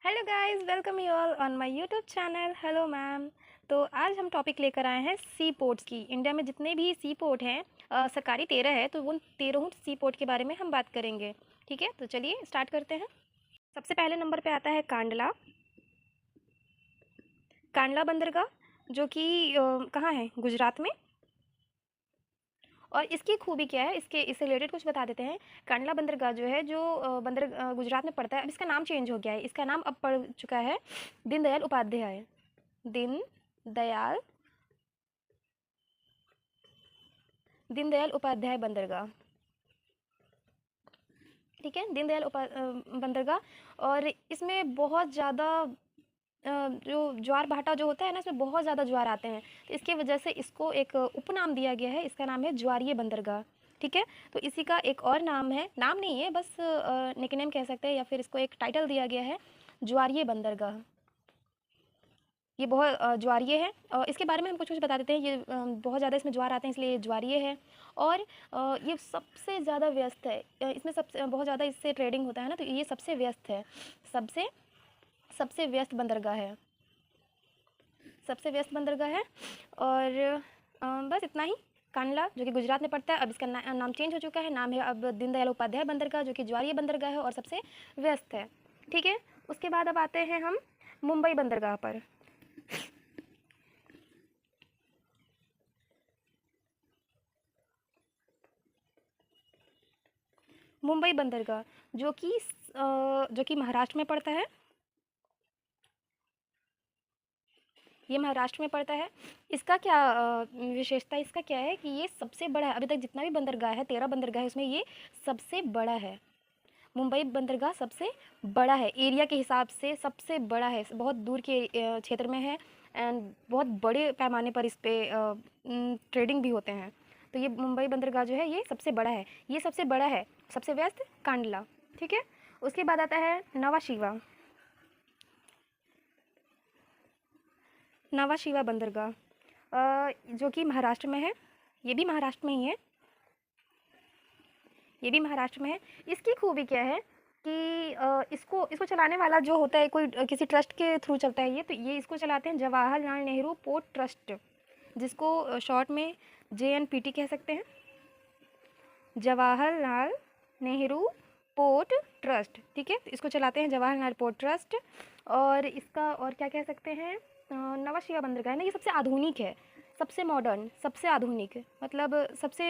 Hello guys, welcome you all on my YouTube channel. Hello ma'am. तो आज हम topic लेकर आए हैं सी पोर्ट्स की। इंडिया में जितने भी सी पोर्ट हैं, सरकारी 13 है, तो उन 13 सी पोर्ट के बारे में हम बात करेंगे। ठीक है, तो चलिए स्टार्ट करते हैं। सबसे पहले नंबर पे आता है कांडला। कांडला बंदरगाह, जो कि कहाँ है, गुजरात में। और इसकी खूबी क्या है, इससे रिलेटेड कुछ बता देते हैं। कांडला बंदरगाह जो है, जो गुजरात में पड़ता है। अब इसका नाम चेंज हो गया है। इसका नाम अब पड़ चुका है दीनदयाल उपाध्याय। दीनदयाल दीनदयाल उपाध्याय बंदरगाह। ठीक है, बंदरगाह। और इसमें बहुत ज़्यादा जो ज्वार भाटा जो होता है ना, इसमें बहुत ज़्यादा ज्वार आते हैं, तो इसकी वजह से इसको एक उपनाम दिया गया है। इसका नाम है ज्वारीय बंदरगाह। ठीक है, तो इसी का एक और नाम है, नाम नहीं है, बस निकनेम कह सकते हैं, या फिर इसको एक टाइटल दिया गया है, ज्वारीय बंदरगाह। ये बहुत ज्वारीय है। इसके बारे में हम कुछ कुछ बता देते हैं। ये बहुत ज़्यादा इसमें ज्वार आते हैं, इसलिए ये ज्वारीय है। और ये सबसे ज़्यादा व्यस्त है। इसमें सबसे बहुत ज़्यादा इससे ट्रेडिंग होता है ना, तो ये सबसे व्यस्त है। सबसे सबसे व्यस्त बंदरगाह है। सबसे व्यस्त बंदरगाह है। और बस इतना ही। कांडला, जो कि गुजरात में पड़ता है, अब इसका नाम चेंज हो चुका है। नाम है अब दीनदयाल उपाध्याय बंदरगाह, जो कि ज्वारीय बंदरगाह है और सबसे व्यस्त है। ठीक है, उसके बाद अब आते हैं हम मुंबई बंदरगाह पर। मुंबई बंदरगाह, जो कि महाराष्ट्र में पड़ता है। ये महाराष्ट्र में पड़ता है। इसका क्या विशेषता, इसका क्या है कि ये सबसे बड़ा है। अभी तक जितना भी बंदरगाह है, 13 बंदरगाह है, उसमें ये सबसे बड़ा है। मुंबई बंदरगाह सबसे बड़ा है, एरिया के हिसाब से सबसे बड़ा है। बहुत दूर के क्षेत्र में है, एंड बहुत बड़े पैमाने पर इस पे ट्रेडिंग भी होते हैं। तो ये मुंबई बंदरगाह जो है, ये सबसे बड़ा है। ये सबसे बड़ा है। सबसे व्यस्त कांडला। ठीक है, उसके बाद आता है नवा शिवा। नवा शिवा बंदरगाह, जो कि महाराष्ट्र में है। ये भी महाराष्ट्र में ही है। ये भी महाराष्ट्र में है। इसकी खूबी क्या है कि इसको इसको चलाने वाला जो होता है, कोई किसी ट्रस्ट के थ्रू चलता है ये, तो ये इसको चलाते हैं जवाहरलाल नेहरू पोर्ट ट्रस्ट, जिसको शॉर्ट में JNPT कह सकते हैं। Jawaharlal Nehru port trust. ठीक है, तो इसको चलाते हैं जवाहरलाल पोर्ट ट्रस्ट। और इसका और क्या कह सकते हैं, नवा शिवा बंदरगाह है ना, ये सबसे आधुनिक है, सबसे मॉडर्न, सबसे आधुनिक, मतलब सबसे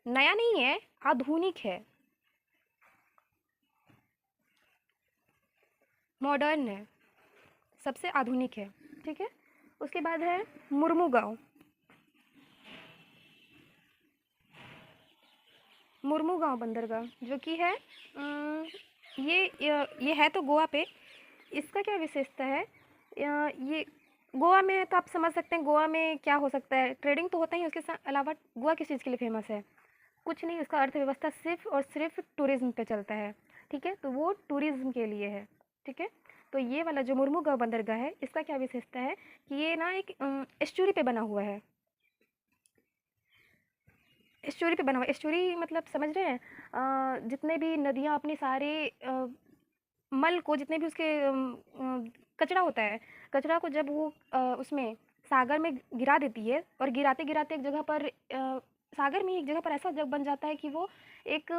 नया नहीं है, आधुनिक है, मॉडर्न है, सबसे आधुनिक है। ठीक है, उसके बाद है मुर्मू गांव। मुर्मू गांव बंदरगाह, जो कि है ये है तो गोवा पे। इसका क्या विशेषता है, ये गोवा में है, तो आप समझ सकते हैं गोवा में क्या हो सकता है। ट्रेडिंग तो होता ही, उसके साथ अलावा गोवा किस चीज़ के लिए फेमस है, कुछ नहीं। उसका अर्थव्यवस्था सिर्फ और सिर्फ टूरिज्म पे चलता है। ठीक है, तो वो टूरिज्म के लिए है। ठीक है, तो ये वाला जो मुर्मू गांव बंदरगाह है, इसका क्या विशेषता है कि ये ना एक एस्चुरी पे बना हुआ है। एस्चुरी पे बना हुआ, एस्चुरी मतलब समझ रहे हैं, जितने भी नदियाँ अपने सारे मल को, जितने भी उसके कचरा होता है, कचरा को जब वो उसमें सागर में गिरा देती है, और गिराते गिराते एक जगह पर सागर में एक जगह पर ऐसा जग बन जाता है कि वो एक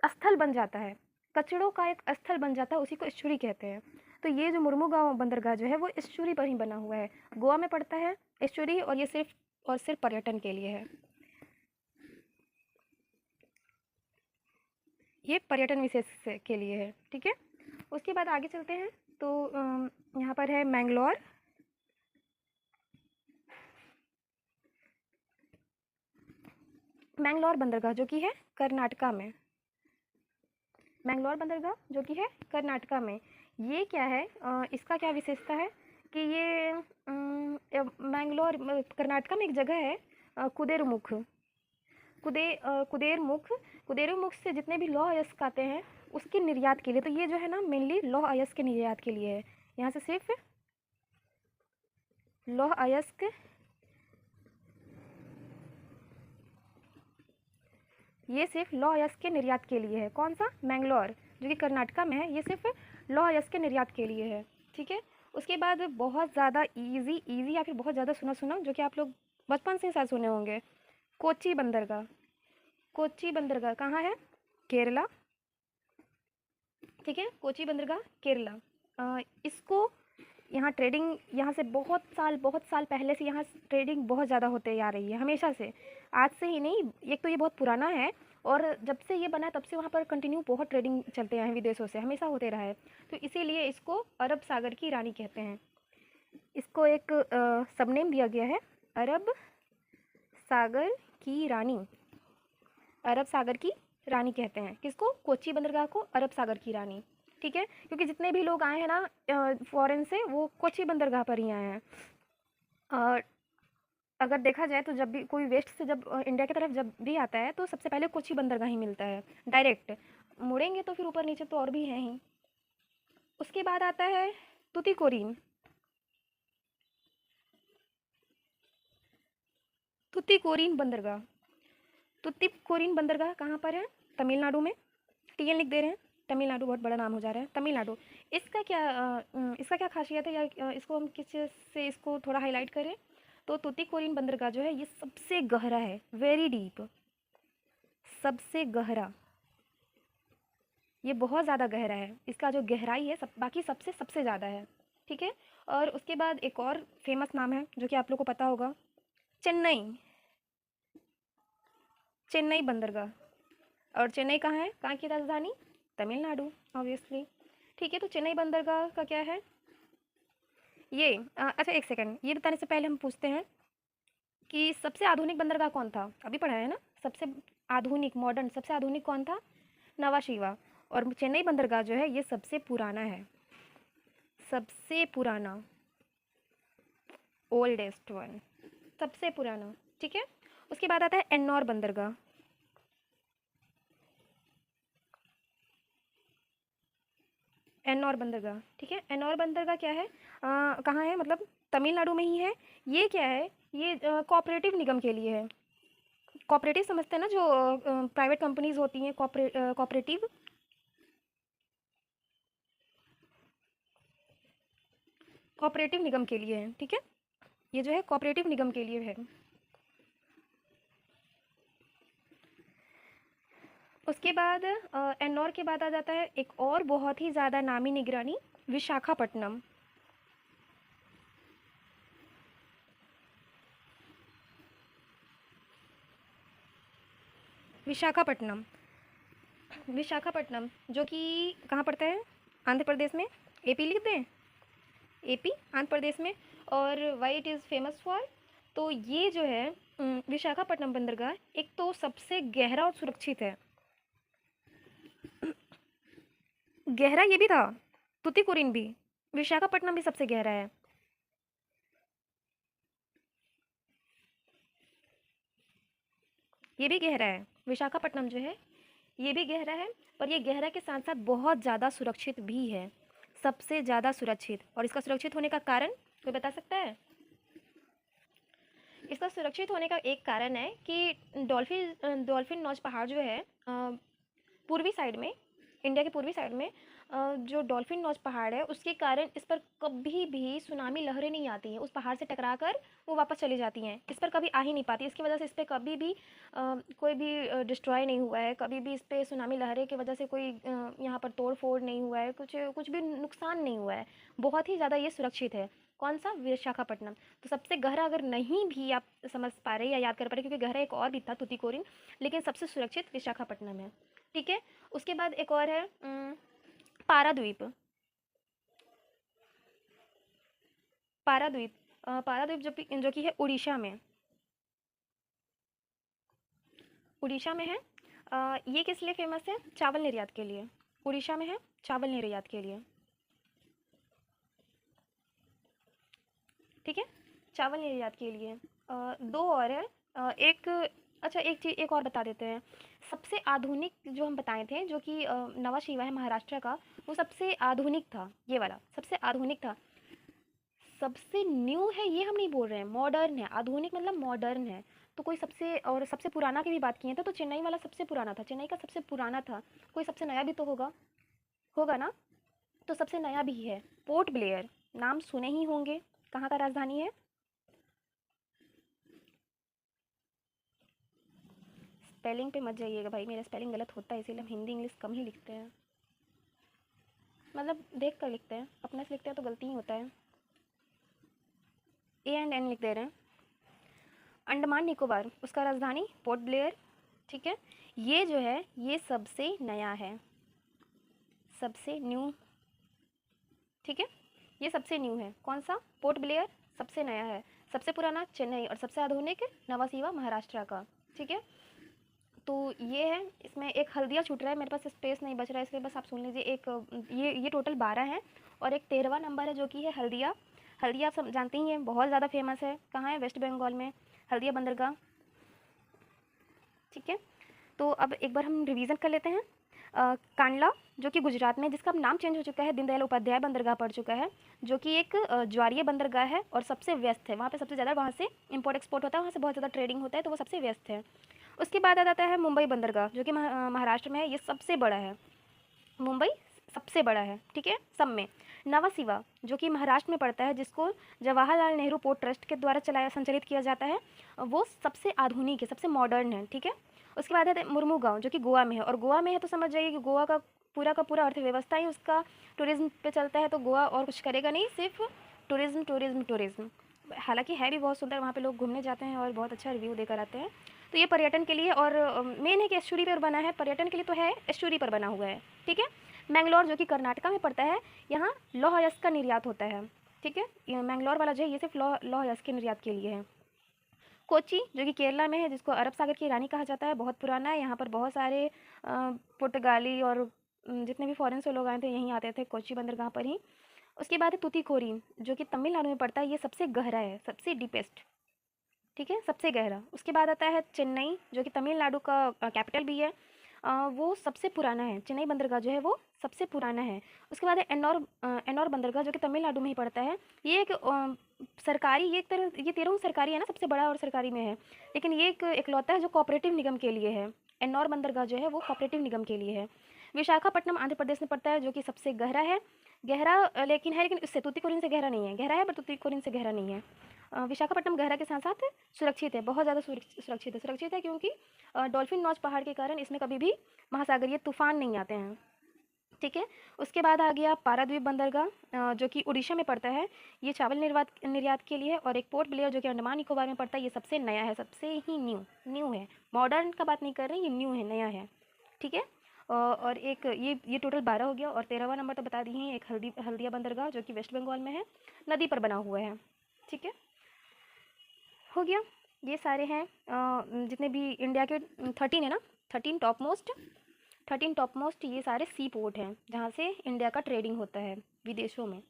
स्थल बन जाता है, कचड़ों का एक स्थल बन जाता है, उसी को एस्चुरी कहते हैं। तो ये जो मुर्मू गांव बंदरगाह जो है, वो एस्चुरी पर ही बना हुआ है, गोवा में पड़ता है एस्चुरी, और ये सिर्फ और सिर्फ पर्यटन के लिए है। ये पर्यटन विशेष के लिए है। ठीक है, उसके बाद आगे चलते हैं। तो यहाँ पर है मैंगलोर। मैंगलोर बंदरगाह, जो कि है कर्नाटका में। मैंगलोर बंदरगाह, जो कि है कर्नाटका में। ये क्या है, इसका क्या विशेषता है कि ये मैंगलोर कर्नाटका में एक जगह है, कुदेरुमुख। कुदेरमुख। कुदेरुमुख से जितने भी लौह अयस्क आते हैं, उसके निर्यात के लिए। तो ये जो है ना, मेनली लौह अयस्क के निर्यात के लिए है। यहाँ से सिर्फ लौह अयस्क, ये सिर्फ लौह अयस्क के निर्यात के लिए है। कौन सा, मैंगलोर, जो कि कर्नाटका में है, ये सिर्फ लौह अयस्क के निर्यात के लिए है। ठीक है। उसके बाद बहुत ज़्यादा इजी या फिर बहुत ज़्यादा सुना जो कि आप लोग बचपन से शायद सुने होंगे, कोच्चि बंदरगाह। कोच्चि बंदरगाह कहाँ है? केरला। ठीक है, कोच्चि बंदरगाह केरला। इसको यहाँ ट्रेडिंग, यहाँ से बहुत साल पहले से यहाँ ट्रेडिंग बहुत ज़्यादा होते आ रही है, हमेशा से, आज से ही नहीं। एक तो ये बहुत पुराना है, और जब से ये बना है तब से वहाँ पर कंटिन्यू बहुत ट्रेडिंग चलते हैं विदेशों से, हमेशा होते रहा है। तो इसीलिए इसको अरब सागर की रानी कहते हैं। इसको एक सबनेम दिया गया है, अरब सागर की रानी। अरब सागर की रानी कहते हैं किसको? कोच्चि बंदरगाह को अरब सागर की रानी। ठीक है, क्योंकि जितने भी लोग आए हैं ना फॉरेन से, वो कोच्चि बंदरगाह पर ही आए हैं। और अगर देखा जाए तो जब भी कोई वेस्ट से जब इंडिया की तरफ जब भी आता है तो सबसे पहले कोच्चि बंदरगाह ही मिलता है डायरेक्ट। मुड़ेंगे तो फिर ऊपर नीचे तो और भी हैं ही। उसके बाद आता है तुतीकोरिन। तुतीकोरिन बंदरगाह। तुतीकोरिन बंदरगाह कहाँ पर है? तमिलनाडु में। टीएन लिख दे रहे हैं, तमिलनाडु बहुत बड़ा नाम हो जा रहा है, तमिलनाडु। इसका क्या खासियत है, या इसको हम किस चीज़ से इसको थोड़ा हाईलाइट करें, तो तुतीकोरिन बंदरगाह जो है ये सबसे गहरा है, वेरी डीप, सबसे गहरा, ये बहुत ज़्यादा गहरा है। इसका जो गहराई है बाकी सबसे सबसे ज़्यादा है। ठीक है। और उसके बाद एक और फेमस नाम है जो कि आप लोग को पता होगा, चेन्नई। चेन्नई बंदरगाह। और चेन्नई कहाँ है? कहाँ की राजधानी? तमिलनाडु, ऑब्वियसली। ठीक है, तो चेन्नई बंदरगाह का क्या है ये? अच्छा एक सेकंड, ये बताने से पहले हम पूछते हैं कि सबसे आधुनिक बंदरगाह कौन था? अभी पढ़ा है ना, सबसे आधुनिक, मॉडर्न, सबसे आधुनिक कौन था? नवा शिवा। और चेन्नई बंदरगाह जो है ये सबसे पुराना है, सबसे पुराना, ओल्डेस्ट वन, सबसे पुराना। ठीक है। उसके बाद आता है एन्नौर बंदरगाह। एन्नौर बंदरगाह। ठीक है, एन्नौर बंदरगाह क्या है, कहाँ है, मतलब तमिलनाडु में ही है। ये क्या है? ये कोऑपरेटिव निगम के लिए है। कोऑपरेटिव समझते हैं ना, जो प्राइवेट कंपनीज होती हैं, कोऑपरेटिव, कोऑपरेटिव निगम के लिए है। ठीक है, ये जो है कोऑपरेटिव निगम के लिए है। उसके बाद एन्नौर के बाद आ जाता है एक और बहुत ही ज़्यादा नामी निगरानी, विशाखापट्टनम। विशाखापट्टनम, विशाखापट्टनम जो कि कहाँ पड़ता है? आंध्र प्रदेश में। एपी लिख दें, एपी, आंध्र प्रदेश में। और why it is famous for, तो ये जो है विशाखापट्टनम बंदरगाह एक तो सबसे गहरा और सुरक्षित है। गहरा ये भी था, तुतीकोरिन भी, विशाखापट्टनम भी सबसे गहरा है। ये भी गहरा है, विशाखापट्टनम जो है ये भी गहरा है, पर ये गहरा के साथ साथ बहुत ज़्यादा सुरक्षित भी है, सबसे ज़्यादा सुरक्षित। और इसका सुरक्षित होने का कारण कोई बता सकता है? इसका सुरक्षित होने का एक कारण है कि डॉल्फिन नॉच पहाड़ जो है पूर्वी साइड में, इंडिया के पूर्वी साइड में जो डॉल्फिन नॉच पहाड़ है, उसके कारण इस पर कभी भी सुनामी लहरें नहीं आती हैं। उस पहाड़ से टकराकर वो वापस चली जाती हैं, इस पर कभी आ ही नहीं पाती। इसकी वजह से इस पर कभी भी कोई भी डिस्ट्रॉय नहीं हुआ है, कभी भी इस पर सुनामी लहरें की वजह से कोई यहाँ पर तोड़ फोड़ नहीं हुआ है, कुछ भी नुकसान नहीं हुआ है। बहुत ही ज़्यादा ये सुरक्षित है। कौन सा? विशाखापट्टनम। तो सबसे गहरा अगर नहीं भी आप समझ पा रहे या याद कर पा रहे, क्योंकि गहरा एक और भी था तुतीकोरिन, लेकिन सबसे सुरक्षित विशाखापट्टनम है। ठीक है। उसके बाद एक और है पाराद्वीप। पाराद्वीप, पाराद्वीप जो कि है उड़ीसा में, उड़ीसा में है। ये किस लिए फेमस है? चावल निर्यात के लिए। उड़ीसा में है चावल निर्यात के लिए। ठीक है, चावल निर्यात के लिए। दो और है, एक, अच्छा एक चीज़ एक और बता देते हैं। सबसे आधुनिक जो हम बताए थे, जो कि नवा शिवा है महाराष्ट्र का, वो सबसे आधुनिक था, ये वाला सबसे आधुनिक था। सबसे न्यू है ये हम नहीं बोल रहे हैं, मॉडर्न है। आधुनिक मतलब मॉडर्न है। तो कोई सबसे, और सबसे पुराना की भी बात की है तो चेन्नई वाला सबसे पुराना था, चेन्नई का सबसे पुराना था। कोई सबसे नया भी तो होगा, होगा ना। तो सबसे नया भी है पोर्ट ब्लेयर, नाम सुने ही होंगे, कहाँ का राजधानी है। स्पेलिंग पे मत जाइएगा भाई, मेरा स्पेलिंग गलत होता है इसीलिए हम हिंदी इंग्लिश कम ही लिखते हैं, मतलब देख कर लिखते हैं, अपने से लिखते हैं तो गलती ही होता है। A&N लिख दे रहे हैं। अंडमान निकोबार, उसका राजधानी पोर्ट ब्लेयर, ठीक है। ये जो है ये सबसे नया है, सबसे न्यू, ठीक है। ये सबसे न्यू है, कौन सा, पोर्ट ब्लेयर सबसे नया है, सबसे पुराना चेन्नई और सबसे आधुनिक नवा सीवा महाराष्ट्र का, ठीक है। तो ये है, इसमें एक हल्दिया छूट रहा है, मेरे पास स्पेस नहीं बच रहा है इसलिए बस आप सुन लीजिए। एक ये टोटल 12 है और एक 13वां नंबर है जो कि है हल्दिया। हल्दिया आप सब जानते ही हैं, बहुत ज़्यादा फेमस है, कहाँ है, वेस्ट बंगाल में, हल्दिया बंदरगाह, ठीक है। तो अब एक बार हम रिवीजन कर लेते हैं। कांडला जो कि गुजरात में, जिसका अब नाम चेंज हो चुका है, दीनदयाल उपाध्याय बंदरगाह पड़ चुका है, जो कि एक ज्वारीय बंदरगाह है और सबसे व्यस्त है, वहाँ पे सबसे ज़्यादा वहाँ से इंपोर्ट एक्सपोर्ट होता है, वहाँ से बहुत ज़्यादा ट्रेडिंग होता है, तो वो सबसे व्यस्त है। उसके बाद आ जाता है मुंबई बंदरगाह जो कि महाराष्ट्र में है, ये सबसे बड़ा है, मुंबई सबसे बड़ा है, ठीक है, सब में। नवा सीवा जो कि महाराष्ट्र में पड़ता है, जिसको जवाहरलाल नेहरू पोर्ट ट्रस्ट के द्वारा चलाया संचालित किया जाता है, वो सबसे आधुनिक है, सबसे मॉडर्न है, ठीक है। उसके बाद है मुर्मू गाँव जो कि गोवा में है, और गोवा में है तो समझ जाइए कि गोवा का पूरा अर्थव्यवस्था ही उसका टूरिज्म पे चलता है, तो गोवा और कुछ करेगा नहीं, सिर्फ टूरिज्म टूरिज्म टूरिज्म। हालांकि है भी बहुत सुंदर, वहाँ पे लोग घूमने जाते हैं और बहुत अच्छा रिव्यू देकर आते हैं, तो ये पर्यटन के लिए, और मेन है कि एस्चुरी पर बना है, पर्यटन के लिए तो है, एस्चुरी पर बना हुआ है, ठीक है। मैंगलोर जो कि कर्नाटका में पड़ता है, यहाँ लौह अयस्क का निर्यात होता है, ठीक है। मैंगलोर वाला जो है ये सिर्फ लौह अयस्क के निर्यात के लिए है। कोची जो कि केरला में है, जिसको अरब सागर की रानी कहा जाता है, बहुत पुराना है, यहाँ पर बहुत सारे पुर्तगाली और जितने भी फॉरेन से लोग आए थे यहीं आते थे, कोची बंदरगाह पर ही। उसके बाद है तुतीकोरिन जो कि तमिलनाडु में पड़ता है, ये सबसे गहरा है, सबसे डीपेस्ट, ठीक है, सबसे गहरा। उसके बाद आता है चेन्नई जो कि तमिलनाडु का कैपिटल भी है, वो सबसे पुराना है, चेन्नई बंदरगाह जो है वो सबसे पुराना है। उसके बाद है एन्नौर बंदरगाह जो कि तमिलनाडु में ही पड़ता है, ये एक सरकारी, ये एक तरह ये 13वां सरकारी है ना, सबसे बड़ा और सरकारी में है, लेकिन ये एक इकलौता है जो कोऑपरेटिव निगम के लिए है। एन्नौर बंदरगाह जो है वो कोऑपरेटिव निगम के लिए है। विशाखापट्टनम आंध्र प्रदेश में पड़ता है, जो कि सबसे गहरा है, गहरा लेकिन इससे तूतीकोरिन से गहरा नहीं है, गहरा है पर तूतीकोरिन से गहरा नहीं है। विशाखापट्टनम गहरा के साथ साथ सुरक्षित है, बहुत ज़्यादा सुरक्षित है, क्योंकि डॉल्फिन नॉच पहाड़ के कारण इसमें कभी भी महासागरीय तूफान नहीं आते हैं, ठीक है। उसके बाद आ गया पारादीप बंदरगाह जो कि उड़ीसा में पड़ता है, ये चावल निर्यात के लिए है। और एक पोर्ट ब्लेयर जो कि अंडमान निकोबार में पड़ता है, ये सबसे नया है, सबसे ही न्यू है, मॉडर्न का बात नहीं कर रहे, ये न्यू है, नया है, ठीक है। और एक ये टोटल 12 हो गया, और 13वां नंबर तो बता दिए हैं, एक हल्दिया बंदरगाह जो कि वेस्ट बंगाल में है, नदी पर बना हुआ है, ठीक है, हो गया। ये सारे हैं जितने भी इंडिया के 13 है ना, 13 टॉप मोस्ट ये सारे सी पोर्ट हैं जहाँ से इंडिया का ट्रेडिंग होता है विदेशों में।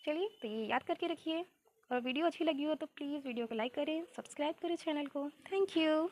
चलिए, तो ये याद करके रखिए, और वीडियो अच्छी लगी हो तो प्लीज़ वीडियो को लाइक करें, सब्सक्राइब करें चैनल को। Thank you.